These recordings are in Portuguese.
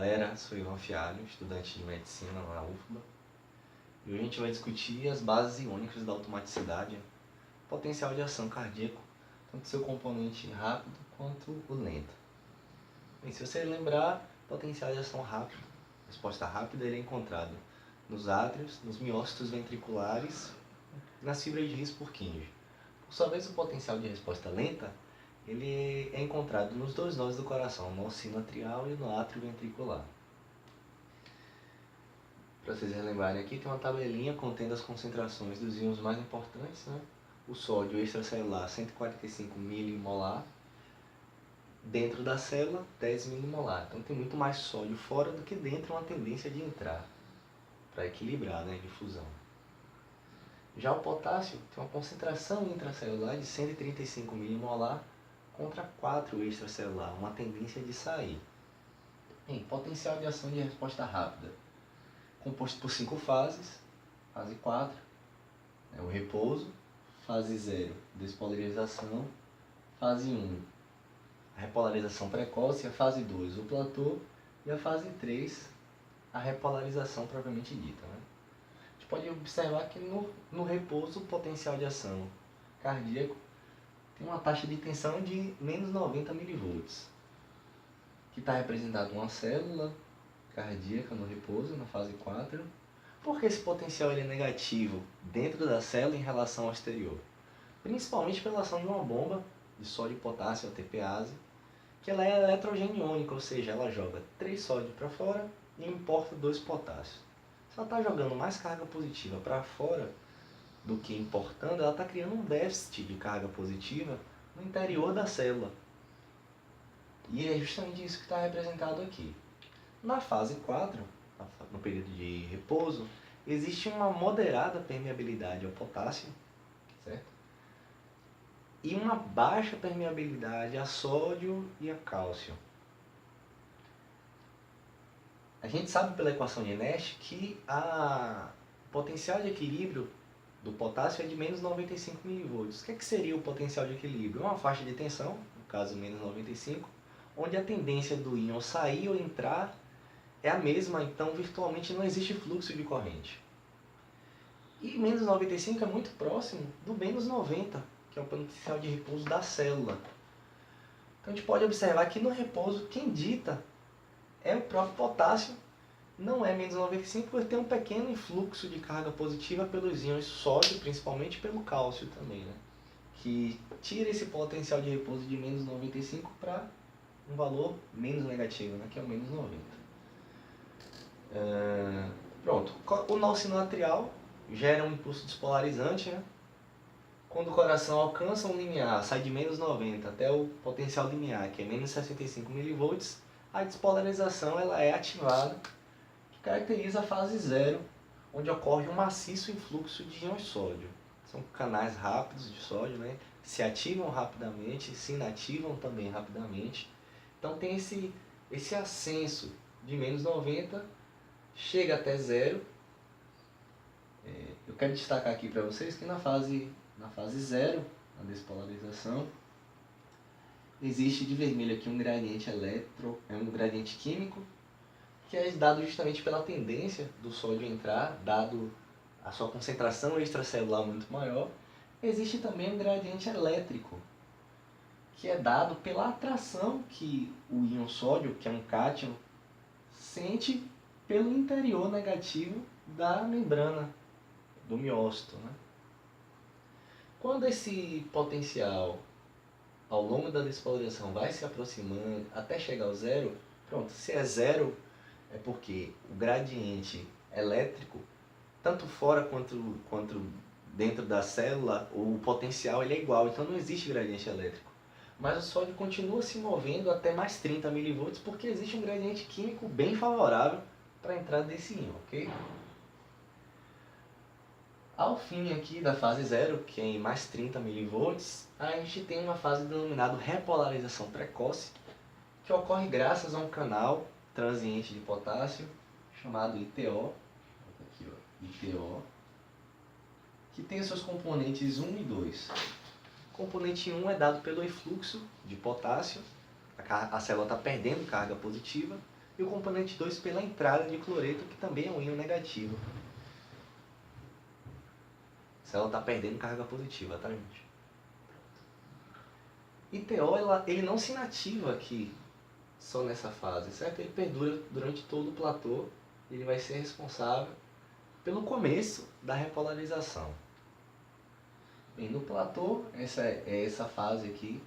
galera, sou Ivan Fialho, estudante de medicina na UFBA. E hoje a gente vai discutir as bases iônicas da automaticidade, potencial de ação cardíaco, tanto seu componente rápido quanto o lento. Bem, se você lembrar, potencial de ação rápido, resposta rápida, ele é encontrado nos átrios, nos miócitos ventriculares e nas fibras de His-Purkinje. Por sua vez, o potencial de resposta lenta ele é encontrado nos dois nós do coração, no sino atrial e no átrio ventricular. Para vocês relembrarem aqui, tem uma tabelinha contendo as concentrações dos íons mais importantes, né? O sódio extracelular, 145 milimolar, dentro da célula, 10 milimolar. Então tem muito mais sódio fora do que dentro, uma tendência de entrar, para equilibrar, né, a difusão. Já o potássio tem uma concentração intracelular de 135 milimolar contra 4 extracelular, uma tendência de sair. Bem, potencial de ação de resposta rápida, composto por 5 fases. Fase 4 é o repouso, fase 0, despolarização, fase 1, a repolarização precoce, a fase 2, o platô, e a fase 3, a repolarização propriamente dita, né? A gente pode observar que no repouso o potencial de ação cardíaco tem uma taxa de tensão de menos 90 mV, que está representado uma célula cardíaca no repouso, na fase 4. Por que esse potencial ele é negativo dentro da célula em relação ao exterior? Principalmente pela ação de uma bomba de sódio e potássio, a TPase, que ela é eletrogeniônica, ou seja, ela joga 3 sódio para fora e importa 2 potássios. Se ela está jogando mais carga positiva para fora do que importando, ela está criando um déficit de carga positiva no interior da célula. E é justamente isso que está representado aqui. Na fase 4, no período de repouso, existe uma moderada permeabilidade ao potássio, certo? E uma baixa permeabilidade a sódio e a cálcio. A gente sabe pela equação de Nash que o potencial de equilíbrio do potássio é de menos 95 mV. O que seria o potencial de equilíbrio? Uma faixa de tensão, no caso menos 95, onde a tendência do íon sair ou entrar é a mesma, então virtualmente não existe fluxo de corrente. E menos 95 é muito próximo do menos 90, que é o potencial de repouso da célula. Então a gente pode observar que no repouso quem dita é o próprio potássio, não é menos 95, porque tem um pequeno influxo de carga positiva pelos íons sódio, principalmente pelo cálcio também, né? Que tira esse potencial de repouso de menos 95 para um valor menos negativo, né? Que é o menos 90. Pronto, o nó sino atrial gera um impulso despolarizante, né? Quando o coração alcança um limiar, sai de menos 90 até o potencial limiar, que é menos 65 mV, a despolarização ela é ativada, que caracteriza a fase 0, onde ocorre um maciço influxo de íons sódio. São canais rápidos de sódio, né? Se ativam rapidamente, se inativam também rapidamente. Então tem esse ascenso de menos 90, chega até 0. Eu quero destacar aqui para vocês que na fase 0, na despolarização, existe de vermelho aqui um gradiente um gradiente químico, que é dado justamente pela tendência do sódio entrar, dado a sua concentração extracelular muito maior. Existe também um gradiente elétrico, que é dado pela atração que o íon sódio, que é um cátion, sente pelo interior negativo da membrana do miócito, né? Quando esse potencial ao longo da despolarização vai se aproximando até chegar ao 0, pronto, se é 0 é porque o gradiente elétrico, tanto fora quanto dentro da célula, o potencial ele é igual, então não existe gradiente elétrico. Mas o sódio continua se movendo até mais 30 mV porque existe um gradiente químico bem favorável para a entrada desse íon, ok? Ao fim aqui da fase 0, que é em mais 30 mV, a gente tem uma fase denominada repolarização precoce, que ocorre graças a um canal transiente de potássio chamado ITO, aqui, ó, ITO, que tem seus componentes 1 e 2. O componente 1 é dado pelo influxo de potássio, a célula está perdendo carga positiva, e o componente 2 pela entrada de cloreto, que também é um íon negativo. A célula está perdendo carga positiva, tá, gente? E TO, ele não se inativa aqui só nessa fase, certo? Ele perdura durante todo o platô, ele vai ser responsável pelo começo da repolarização. Bem, no platô, essa é essa fase aqui,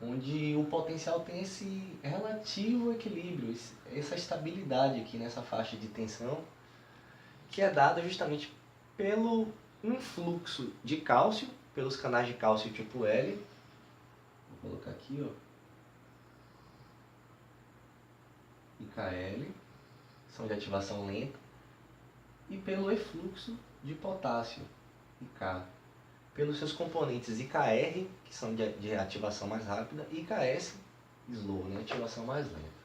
onde o potencial tem esse relativo equilíbrio, essa estabilidade aqui nessa faixa de tensão, que é dada justamente pelo influxo de cálcio, pelos canais de cálcio tipo L. Vou colocar aqui, ó, IKL, são de ativação lenta, e pelo efluxo de potássio, IK, pelos seus componentes IKR, que são de ativação mais rápida, e IKS, slow, né, ativação mais lenta.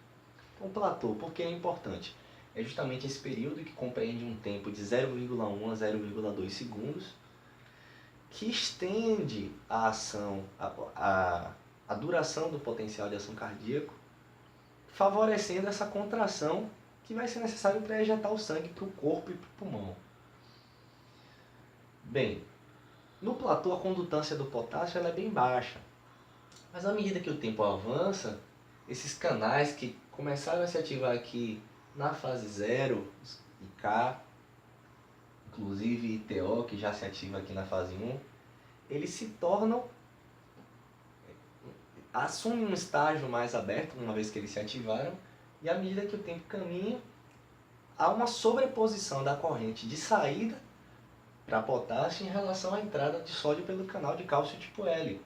Então, o platô, por que é importante? É justamente esse período que compreende um tempo de 0,1 a 0,2 segundos, que estende a ação, a duração do potencial de ação cardíaco, favorecendo essa contração que vai ser necessário para ejetar o sangue para o corpo e para o pulmão. Bem, no platô a condutância do potássio ela é bem baixa, mas à medida que o tempo avança, esses canais que começaram a se ativar aqui na fase 0, IK, inclusive ITO, que já se ativa aqui na fase 1, eles se tornam, assumem um estágio mais aberto, uma vez que eles se ativaram, e à medida que o tempo caminha, há uma sobreposição da corrente de saída para potássio em relação à entrada de sódio pelo canal de cálcio tipo L.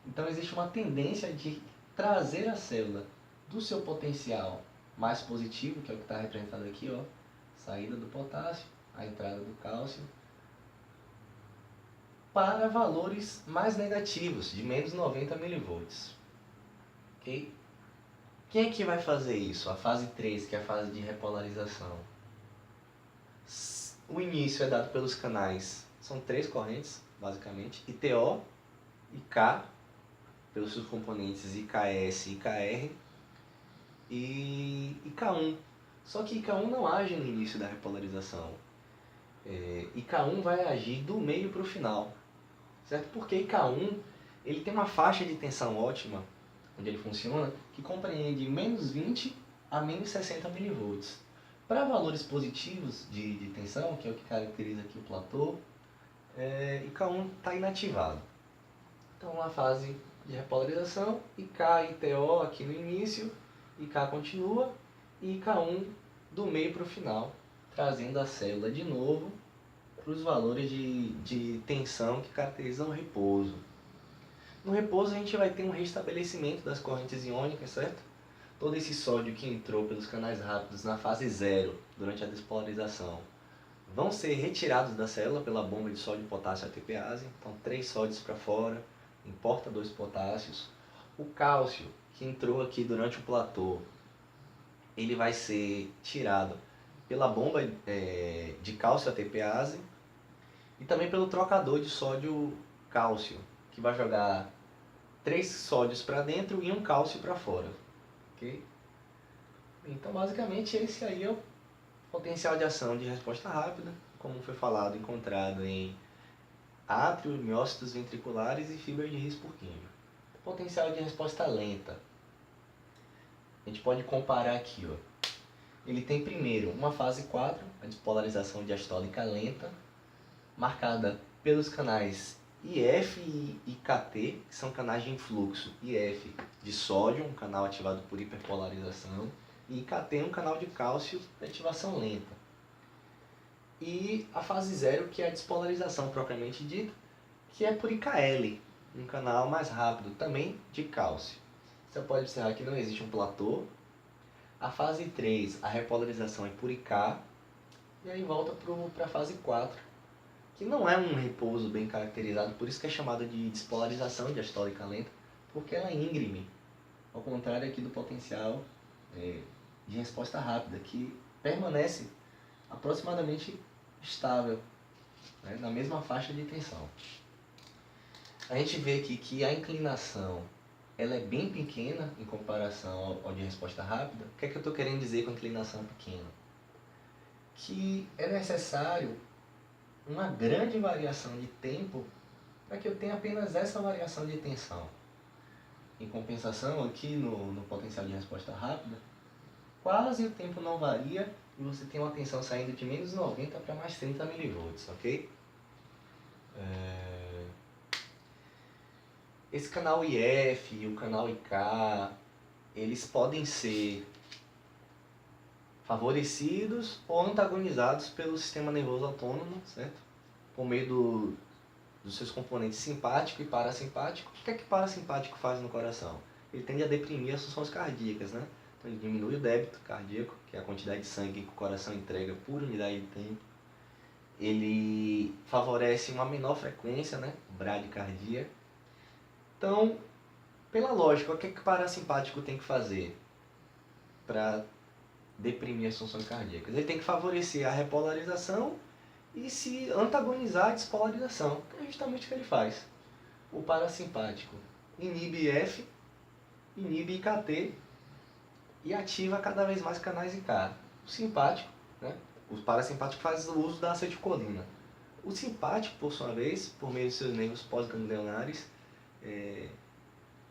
Então existe uma tendência de trazer a célula do seu potencial mais positivo, que é o que está representado aqui, ó, saída do potássio, a entrada do cálcio, para valores mais negativos, de menos 90 mV. Ok? Quem é que vai fazer isso? A fase 3, que é a fase de repolarização. O início é dado pelos canais, são 3 correntes, basicamente, ITO, IK, pelos seus componentes IKS e IKR, e IK1. Só que IK1 não age no início da repolarização. IK1 vai agir do meio para o final, certo? Porque IK1 ele tem uma faixa de tensão ótima, onde ele funciona, que compreende menos 20 a menos 60 mV. Para valores positivos de tensão, que é o que caracteriza aqui o platô, IK1 está inativado. Então, na fase de repolarização, IK e ITO aqui no início, IK continua, e IK1 do meio para o final, trazendo a célula de novo para os valores de tensão que caracterizam o repouso. No repouso a gente vai ter um restabelecimento das correntes iônicas, certo? Todo esse sódio que entrou pelos canais rápidos na fase 0, durante a despolarização, vão ser retirados da célula pela bomba de sódio, potássio e ATPase. Então 3 sódios para fora, importa 2 potássios. O cálcio que entrou aqui durante o platô, ele vai ser tirado pela bomba de cálcio ATPase e também pelo trocador de sódio-cálcio, que vai jogar 3 sódios para dentro e 1 cálcio para fora. Okay? Então, basicamente, esse aí é o potencial de ação de resposta rápida, como foi falado, encontrado em átrio, miócitos ventriculares e fibra de His-Purkinje. Potencial de resposta lenta. A gente pode comparar aqui, ó. Ele tem primeiro uma fase 4, a despolarização diastólica lenta, marcada pelos canais IF e IKT, que são canais de influxo. IF de sódio, um canal ativado por hiperpolarização, e IKT, um canal de cálcio de ativação lenta. E a fase 0, que é a despolarização propriamente dita, que é por IKL, um canal mais rápido, também de cálcio. Você pode observar que não existe um platô. A fase 3, a repolarização é por IK, e aí volta para a fase 4, que não é um repouso bem caracterizado, por isso que é chamada de despolarização diastólica lenta, porque ela é íngreme, ao contrário aqui do potencial de resposta rápida, que permanece aproximadamente estável, né, na mesma faixa de tensão. A gente vê aqui que a inclinação ela é bem pequena em comparação ao de resposta rápida. O que é que eu estou querendo dizer com inclinação pequena? Que é necessário uma grande variação de tempo para que eu tenha apenas essa variação de tensão. Em compensação, aqui no potencial de resposta rápida, quase o tempo não varia e você tem uma tensão saindo de menos 90 para mais 30 milivolts, ok? Esse canal IF e o canal IK, eles podem ser favorecidos ou antagonizados pelo sistema nervoso autônomo, certo? Por meio dos seus componentes simpático e parasimpático. O que é que o parasimpático faz no coração? Ele tende a deprimir as funções cardíacas, né? Então ele diminui o débito cardíaco, que é a quantidade de sangue que o coração entrega por unidade de tempo. Ele favorece uma menor frequência, né? Bradicardia. Então, pela lógica, o que é que o parasimpático tem que fazer para deprimir as funções cardíacas? Ele tem que favorecer a repolarização e se antagonizar a despolarização, que é justamente o que ele faz. O parasimpático inibe IF, inibe IKT e ativa cada vez mais canais IK. O simpático, né? O parasimpático faz o uso da acetilcolina. O simpático, por sua vez, por meio de seus nervos pós-ganglionares,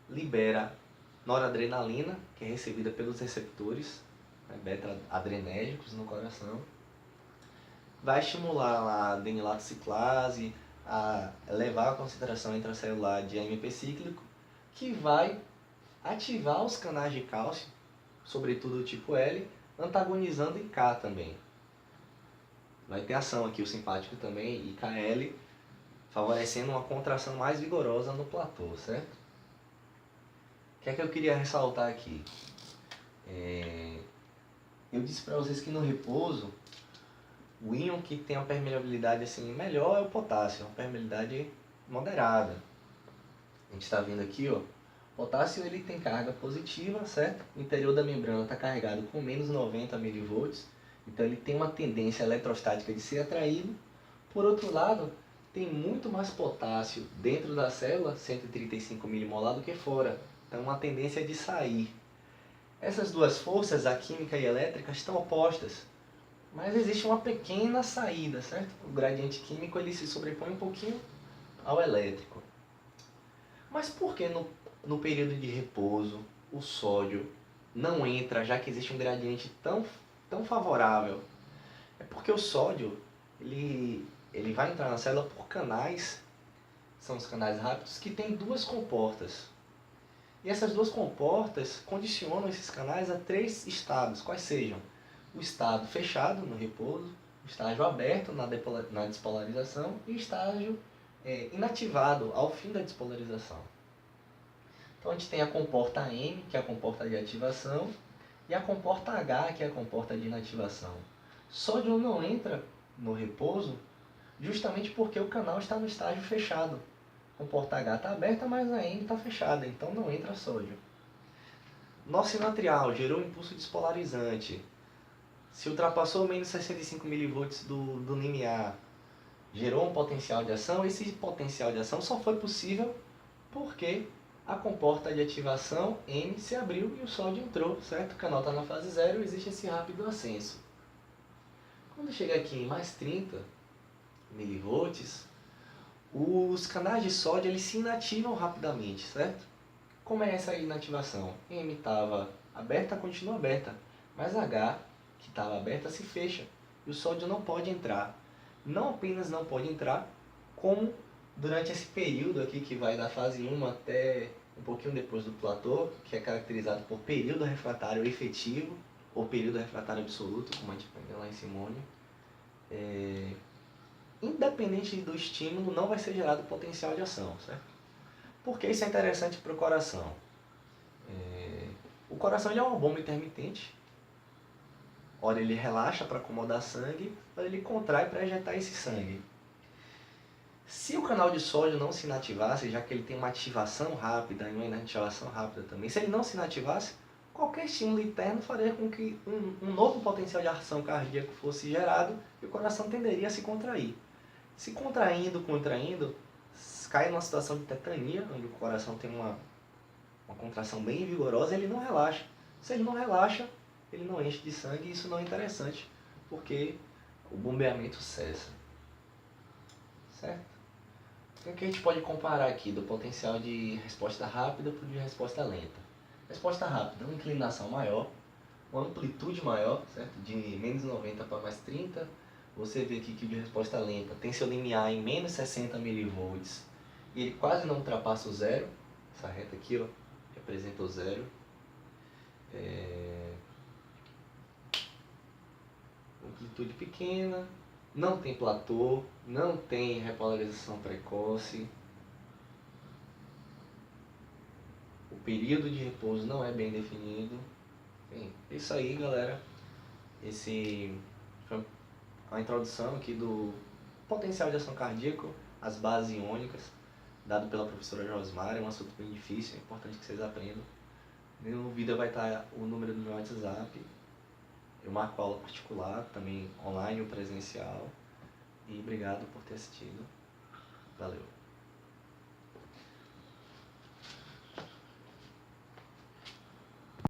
libera noradrenalina, que é recebida pelos receptores, né, beta-adrenérgicos no coração. Vai estimular a adenilatociclase, a elevar a concentração intracelular de AMP cíclico, que vai ativar os canais de cálcio, sobretudo o tipo L, antagonizando IK também. Vai ter ação aqui o simpático também, IKL, favorecendo uma contração mais vigorosa no platô, certo? O que é que eu queria ressaltar aqui? Eu disse para vocês que no repouso, o íon que tem uma permeabilidade assim, melhor é o potássio, uma permeabilidade moderada. A gente está vendo aqui, ó, o potássio ele tem carga positiva, certo? O interior da membrana está carregado com menos 90 mV, então ele tem uma tendência eletrostática de ser atraído. Por outro lado, tem muito mais potássio dentro da célula, 135 milimolar, do que fora. Então uma tendência de sair. Essas duas forças, a química e a elétrica, estão opostas. Mas existe uma pequena saída, certo? O gradiente químico ele se sobrepõe um pouquinho ao elétrico. Mas por que no período de repouso o sódio não entra, já que existe um gradiente tão favorável? É porque o sódio ele vai entrar na célula por canais, são os canais rápidos, que tem duas comportas. E essas duas comportas condicionam esses canais a 3 estados, quais sejam o estado fechado no repouso, o estágio aberto na despolarização e o estágio inativado ao fim da despolarização. Então a gente tem a comporta M, que é a comporta de ativação, e a comporta H, que é a comporta de inativação. Sódio não entra no repouso justamente porque o canal está no estágio fechado. A comporta H está aberta, mas a M está fechada, então não entra sódio. Nó sinatrial gerou um impulso despolarizante. Se ultrapassou menos 65 mV do limiar, gerou um potencial de ação. Esse potencial de ação só foi possível porque a comporta de ativação M se abriu e o sódio entrou, certo? O canal está na fase 0 e existe esse rápido ascenso. Quando chega aqui em mais 30 mV, os canais de sódio eles se inativam rapidamente, certo? Como é essa inativação? M estava aberta, continua aberta, mas H, que estava aberta, se fecha e o sódio não pode entrar. Não apenas não pode entrar, como durante esse período aqui que vai da fase 1 até um pouquinho depois do platô, que é caracterizado por período refratário efetivo ou período refratário absoluto, como a gente aprendeu lá em Simônio, independente do estímulo, não vai ser gerado potencial de ação, certo? Por que isso é interessante para o coração? O coração ele é uma bomba intermitente. Ora ele relaxa para acomodar sangue, ora ele contrai para ejetar esse sangue. Se o canal de sódio não se inativasse, já que ele tem uma ativação rápida e uma inativação rápida também, se ele não se inativasse, qualquer estímulo interno faria com que um novo potencial de ação cardíaca fosse gerado e o coração tenderia a se contrair. Se contraindo, cai numa situação de tetania, onde o coração tem uma contração bem vigorosa, ele não relaxa. Se ele não relaxa, ele não enche de sangue e isso não é interessante, porque o bombeamento cessa. Certo? O que a gente pode comparar aqui do potencial de resposta rápida para o de resposta lenta? Resposta rápida, uma inclinação maior, uma amplitude maior, certo? De menos 90 para mais 30. Você vê aqui que o de resposta lenta tem seu limiar em menos 60 mV e ele quase não ultrapassa o zero. Essa reta aqui, ó, representa o zero. Amplitude pequena, não tem platô, não tem repolarização precoce. O período de repouso não é bem definido. Bem, é isso aí, galera. Esse foi a introdução aqui do potencial de ação cardíaco, as bases iônicas, dado pela professora Josmar. É um assunto bem difícil, é importante que vocês aprendam. No vídeo vai estar o número do meu WhatsApp. Eu marco aula particular, também online ou presencial. E obrigado por ter assistido. Valeu.